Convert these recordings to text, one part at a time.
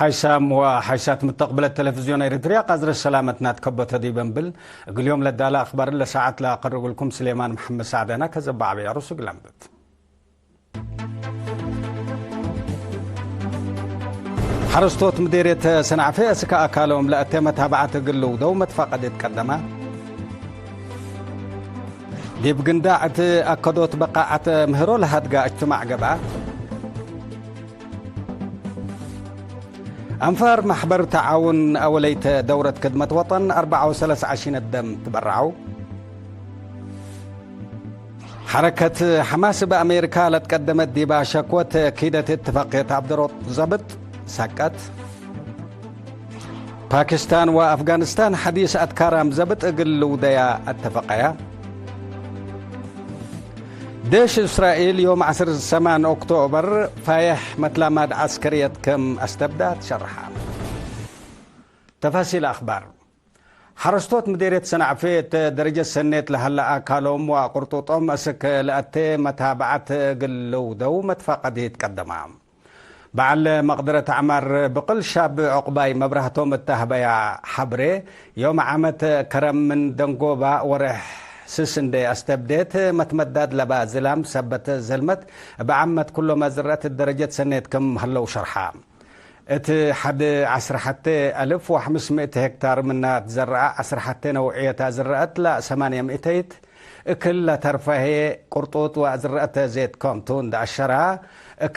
حيسام وحيسات مستقبل التلفزيون إريتريا قدر السلامتنا تكبت دي بنبل اليوم لدالا أخبار لساعات لا أقرب لكم سليمان محمد سعدنا كذب عبي عروس قلمبت حرستوت مديرية سنعفي أسكا أكالهم لأتيمة تابعات قلو دومة فقدت قدمة دي بقنداعة أكدوت بقاعة مهرو لهدقاء اجتماع قبعة أنفار محبر تعاون أوليت دورة خدمة وطن 34 الدم تبرعوا حركة حماس بأمريكا لتقدمت ديبا شكوة كيدة اتفاقية عبدالروت زبط سكت باكستان وأفغانستان حديث أتكارم زبط اقل وديا اتفاقية ديش إسرائيل يوم 8 أكتوبر فايح متلامات عسكرية كم استبدأت شرحها تفاصيل أخبار حرستوت مديرية سنعفية درجة سنة لهلا أكالهم وقرطوطهم أسك لأتي متابعة قلو دو متفاقده يتقدمها بعل مقدرة عمر بقل شاب عقباي مبرهتهم التهبية حبري يوم عامت كرم من دنقوبة ورح سسندي استبديت متمدد لبا زلام سبت زلمت بعمت كله ما زرات الدرجة سنة كم هلو شرحا ات حد 10,500 هكتار منها تزرع 10 نوعية زرعت لا 800 كل ترفهي قرطوط وزرعت زيت كومتون دا الشرها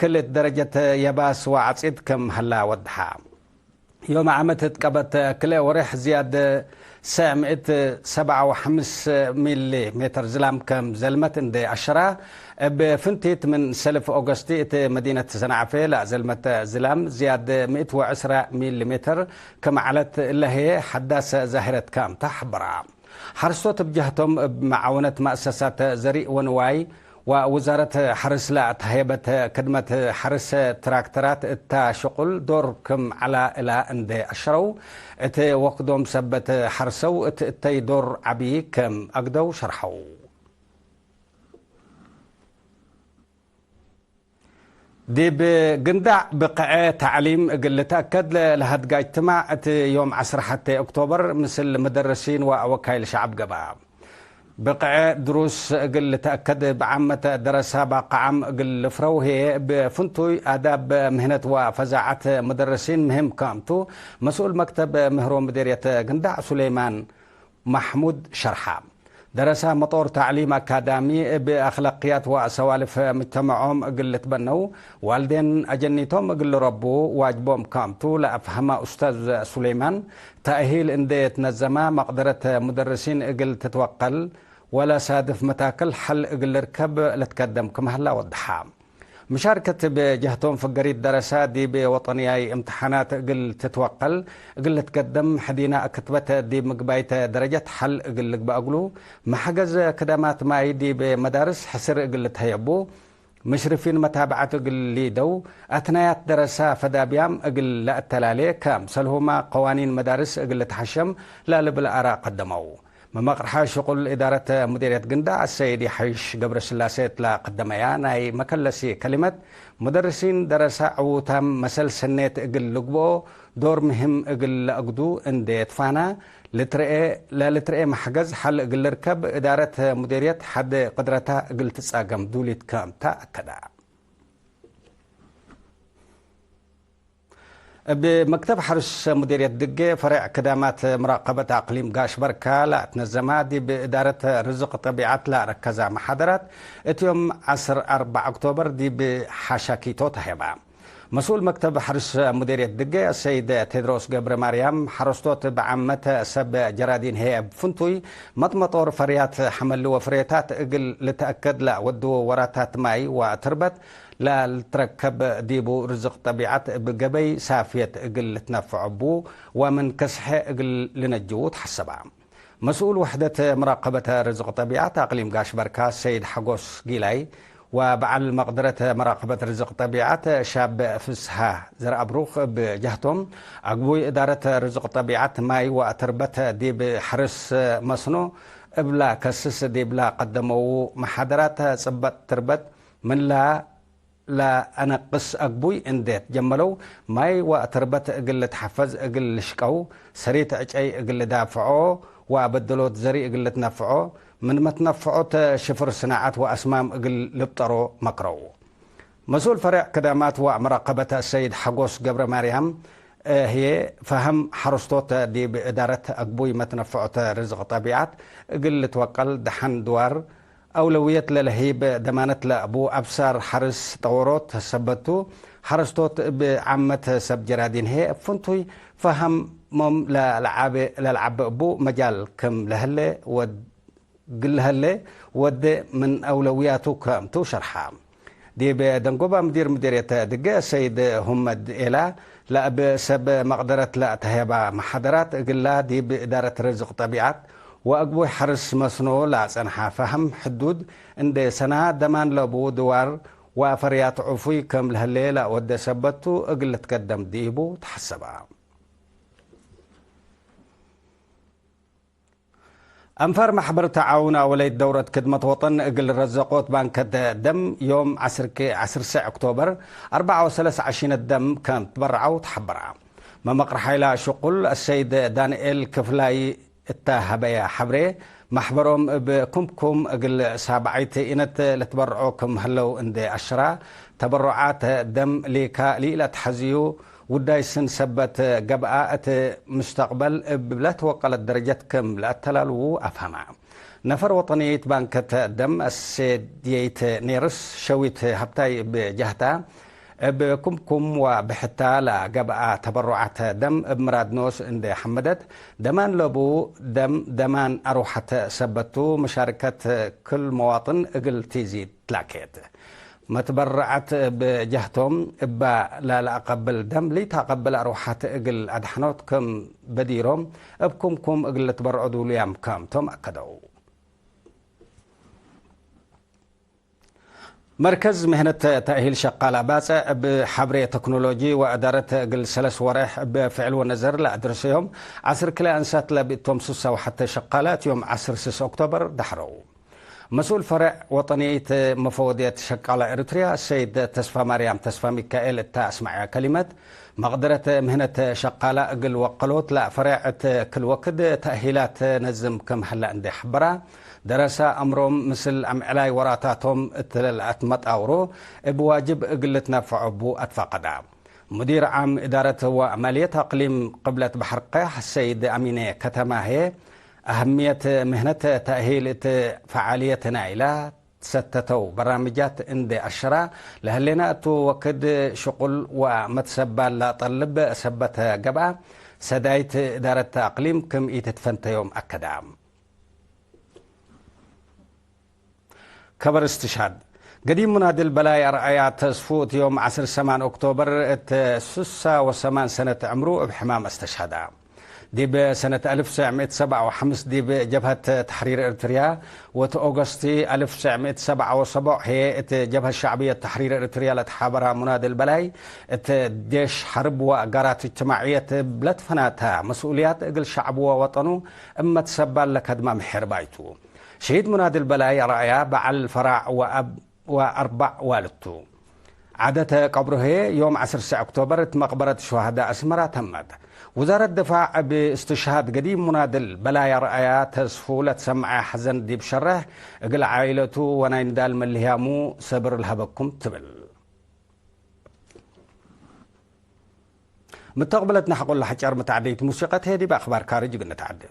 كل درجة يباس وعصيد كم هلا ودحا يوم عمتت قبت كلا وريح زيادة 7.5 مليمتر زلام كم زلمت اندي عشرة بفنتيت من سلف أغسطي مدينة سنعفي لا زلمت زلام زيادة 110 مليمتر كما علت اللي هي حداث ظاهرة كام تحبرا حرصوت بجهتهم بمعاونة مؤسسات زريء ونواي ووزارة حرس لا تهيبت خدمة حرس تراكترات التشغل دوركم على إلى أندي أشرو ات وقدوم سبت حرسو ات دور عبي كم أقدو شرحو دي بقندع بقعة تعليم قل تأكد لهدقا اجتماع يوم 10 أكتوبر مثل مدرسين ووكايل شعب قبا بقع دروس قل تأكد بعامة درسها بقعام قل فروهي بفنتوي آداب مهنة وفزاعة مدرسين مهم كامتو مسؤول مكتب مهرو مديرية قندع سليمان محمود شرحا درسها مطور تعليم أكاديمي بأخلاقيات وسوالف مجتمعهم قل تبنو والدين أجنيتهم قل ربو واجبهم كامتو لأفهم أستاذ سليمان تأهيل اندي تنزما مقدرة مدرسين قل تتوقل ولا سادف متاكل حل قل ركب لتقدم كما هلا وضحا مشاركة بجهتهم في قريد دراسات دي بوطنياي امتحانات قل تتوقل قل تقدم حدينا كتبت دي مقبايت درجة حل قل بأقلو محجز كدامات ماي دي بمدارس حسر قل تهيبو مشرفين متابعة قل ليدو أثناء دراسة فدابيام قل لا التلالي كام سلهما قوانين مدارس قل تحشم لا لبالآراء قدموا ممقرحة شغل إدارة مديرية قندع السيدي حيش قبر السلاسات لا قدميا ناي مكلسي كلمة مدرسين درسة عوتام مسل سنة اقل لقبو دور مهم اقل اقدو اندي تفانا لترئي محجز حل اقل ركب إدارة مديرية حد قدرتها اقل تساقم دوليت كام تأكدا بمكتب حرس مديرية دقة فرع خدمات مراقبة أقليم قاش بركة لا تنزمها دي بإدارة رزق طبيعات لا ركزة محاضرات يوم 4 أكتوبر دي بحشاكيتو تهيبا مسؤول مكتب حرس مديرية دقة السيد تيدروس قبر مريم حرستوت بعمة سب جرادين هي بفنتوي مطمطور فريات حمل وفريتات اقل لتأكد لا ودو وراتات ماي وتربت لا تركب ديبو رزق طبيعات بقبي سافية اقل تنفع بو ومن كسح اقل لنجو تحسبها مسؤول وحدة مراقبة رزق طبيعات أقليم قاش بركة السيد حقوس قيلاي وبعل مقدرة مراقبة رزق طبيعات شاب فسها زرع بروخ بجهتهم أقبوي إدارة رزق طبيعات ماي وتربت دي بحرس مصنو إبلا كسس دي بلا قدموا محاضرات صبت تربت من لا لا أنا قص أقبوي انديت جملو ماي وتربت أقل تحفز أقل شكو سريت أي أقل دافعو وأبدلوت زري أقل تنفعو من ما تنفعو شفر صناعات وأسمام أقل لبطرو مقرو مسؤول فرع كدامات ومراقبة السيد حقوس قبر مريم هي فهم حرستوت دي بإدارة أقبوي ما تنفعوت رزق طبيعات أقل توقل دحن دوار أولوية للهيب دمانة لأبو أبصار حرس طورات سبتو حرستوت بعمة سب جرادين هي فنتوي فهم مم للعب أبو مجال كم لهله قل هله ود من أولوياته كم تو شرحه دي بدنقوبة مديرية دقة السيد همد إلا لا بسب مقدرة لا تهيبا محاضرات قلا دي بإدارة رزق طبيعات وأقبوي حرس مصنوع لا سنحا فهم حدود عند سنة دمان لابو دوار وفريات عفوي كم لهالليلة ود سبتو أقل تقدم ديبو تحسبها أنفر محبر تعاون وليد دورة خدمة وطن أقل رزقوت بانك دم يوم عصر ساعة أكتوبر 24 الدم كانت برعوا وتحبرها ما مقرح إلى شقل السيد دانيال كفلاي التاهبيا حبري محبرهم بكمكم أقل سابعيت إنت لتبرعوكم هلو اندي أشرا تبرعات دم ليكا ليلة حزيو ودايسن سبت قبعات مستقبل بلا توقلت درجتكم لا تلالو أفهمها نفر وطنية بانكة دم السيديت نيرس شويت هبتاي بجهتا بكمكم وبحتى لا قبع تبرعات دم بمراد نوس عند حمدت دمان لبو دمان أروحة سبتو مشاركة كل مواطن اقل تيزيد تلاكيت ما تبرعت بجهتهم إبا لا أقبل دم لي تقبل أروحات اقل أدحنوت كم بديرهم بكمكم اقل تبرعوا ليام كام توم أكدو مركز مهنة تأهيل شقالة باسع بحبرية تكنولوجي وأدارة قل سلس ورح بفعل ونزر لا أدرسيهم عصر كلا أنسات لبيتهم سوسة وحتى شقالات يوم عصر 6 أكتوبر دحرو مسؤول فرع وطنية مفوضية شقالة إريتريا السيد تسفى مريم تسفى ميكائيل اسمع كلمة مقدرة مهنة شقالة قل وقلوت لا فرع كل وقت تأهيلات نزم كم هلا عندي حبرة دراسة أمرهم مثل أمعلاي وراتاتهم التلالات متأورو بواجب قلتنا فعبو أتفاقدا مدير عام إدارة وعملية أقليم قبلة بحر قيح السيد أمينة كتماهي أهمية مهنة تأهيل فعاليتنا إلى ستتو برامجات عند أشرا لهلنا توكد شغل ومتسبة لا طلب سبت قبع سدايت إدارة أقليم كم إيتتفنت يوم أكدام كبر استشهاد قديم منادي البلاي رأيات تسفوت يوم 8 أكتوبر 6 سنة عمره بحمام استشهادا دي بسنة 1957 دي بجبهة تحرير إريتريا وتأغسطي 1977 هي جبهة الشعبية تحرير إريتريا لتحابرها منادي البلاي جيش حرب وقارات اجتماعية بلد فناتها مسؤوليات اقل شعب ووطنه اما تسبال لك هدما محر بايتو شهيد منادي البلاي رأيا بعل فرع وأربع والدتو عادة قبره يوم 10 أكتوبر مقبرة شهداء أسمرة تمت وزارة الدفاع باستشهاد قديم منادي البلاي رأيا تسفولة سمع حزن دي بشره اقل عائلته وناين دال مليامو سبر الهبكم تبل متقبلتنا حقول لحجار متعدية موسيقى هذه بأخبار كارج نتعدي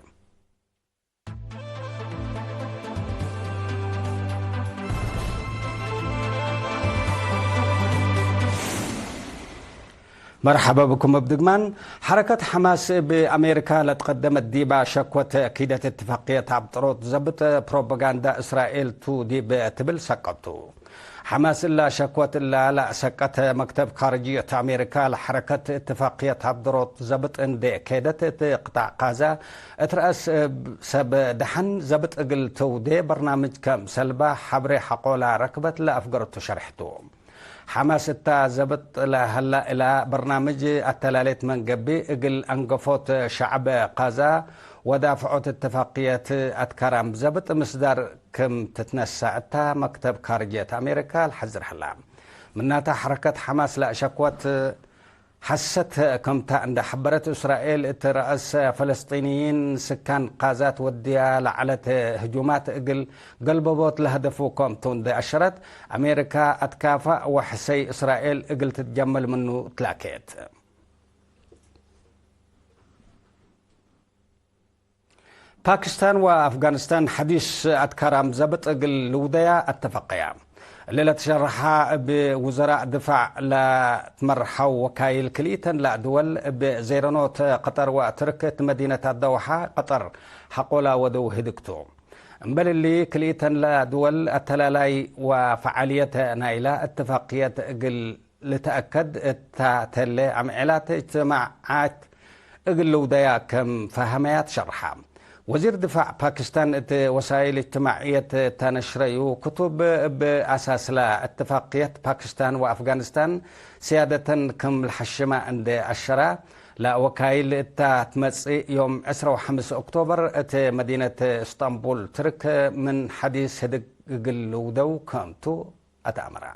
مرحبا بكم بدقمان حركة حماس بأمريكا لتقدمت ديبا شكوى تأكيدة اتفاقية عبطروت زبط بروباغندا إسرائيل تو ديب تبل سقطو حماس إلا شكوى إلا لا سقط مكتب خارجية أمريكا لحركة اتفاقية عبطروت زبط اندي كيدة قطاع غزة اترأس سب دحن زبط اقل تو دي برنامج كم سلبة حبري حقولا ركبت لأفقرت شرحتو حماس زبط هلا إلى برنامج التلاليت من قبي اقل أنقفوت شعب غزة ودافعوت اتفاقية أتكرام زبط مصدر كم تتنسى مكتب خارجية أمريكا الحزر حلام مناتا حركة حماس لا شكوت حست كمتا عند حبرت إسرائيل رأس فلسطينيين سكان قازات وديا لعلت هجومات قلبوت لهدفو كومتون دي أشرت أمريكا أتكافأ وحسي إسرائيل تتجمل منه تلاكيت. باكستان وأفغانستان حديث أتكرام زبط الوديا اتفقيا الليلة تشرحها بوزراء دفاع لا تمرحوا وكايل كليتن لا دول بزيرانوت قطر وتركت مدينة الدوحة قطر حقولا ودو هدكتو بل اللي كليتن لا دول التلالاي وفعالية نايلة اتفاقية لتأكد التاتلي عمعلات اجتماعات الوديا كم فهميات شرحها. وزير دفاع باكستان وسائل اجتماعية تنشريو كتب بأساس لا اتفاقية باكستان وأفغانستان سيادة كم الحشمة عند الشراء لا وكايل تمسي يوم 25 أكتوبر مدينة اسطنبول ترك من حديث هدق الودو كامتو أتأمرا.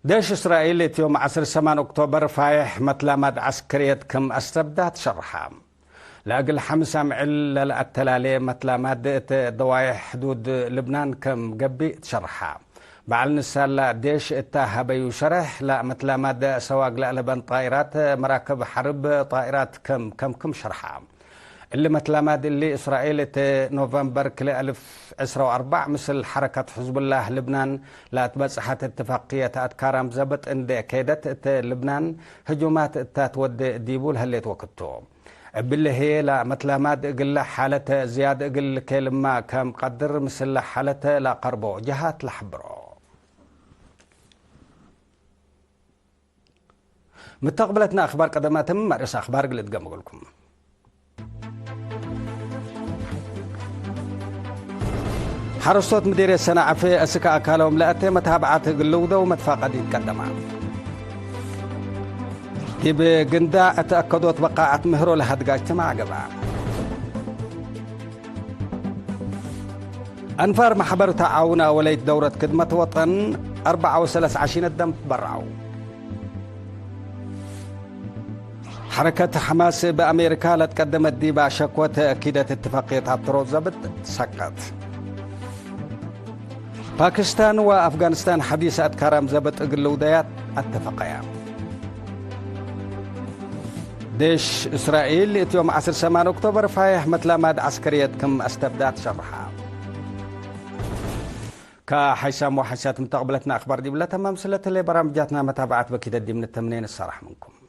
ديش إسرائيل يوم 8 أكتوبر فايح متلامات عسكرية كم استبدات شرحها لأجل حمسة معل التلالي متلامات ضوايح حدود لبنان كم قبي تشرحها بعل نسال ديش اتاها بيشرح لا متلامات سواق لألبن طائرات مراكب حرب طائرات كم شرحها اللي متلامات اللي إسرائيل نوفمبر كلا 1024 مثل حركة حزب الله لبنان لا تبصحت اتفاقية أتكارم زبط عند كيدت لبنان هجومات تتود ديبول هليت وقتو بالله هي لا متلامات قل حالة زيادة قل كلمة كم قدر مثل حالة لا قربو جهات لحبرو متقبلتنا أخبار قدمات مرس أخبار قلت قم لكم حرصت مدير السنة عفي أسكا أكالهم لأتي متابعات قلودة ومتفاقد يتقدمها يبي قندا أتأكدوا بقاعة مهرو لهدقا اجتماع قبع أنفار محبر تعاون وليت دورة خدمة وطن 34 الدم برعوا حركة حماس بأمريكا لتقدمت ديبا شكوة أكيدة اتفاقية الطروز زبط سقط باكستان وأفغانستان حديث أتكرم زبط الوديات اتفقيا ديش إسرائيل يوم 8 أكتوبر فايح متلامات عسكرية كم استبدات شرحها كحيسام وحسات متقبلتنا أخبار دي بلا تمام سلة اللي برامجاتنا متابعات بكده دي من التمنين الصراح منكم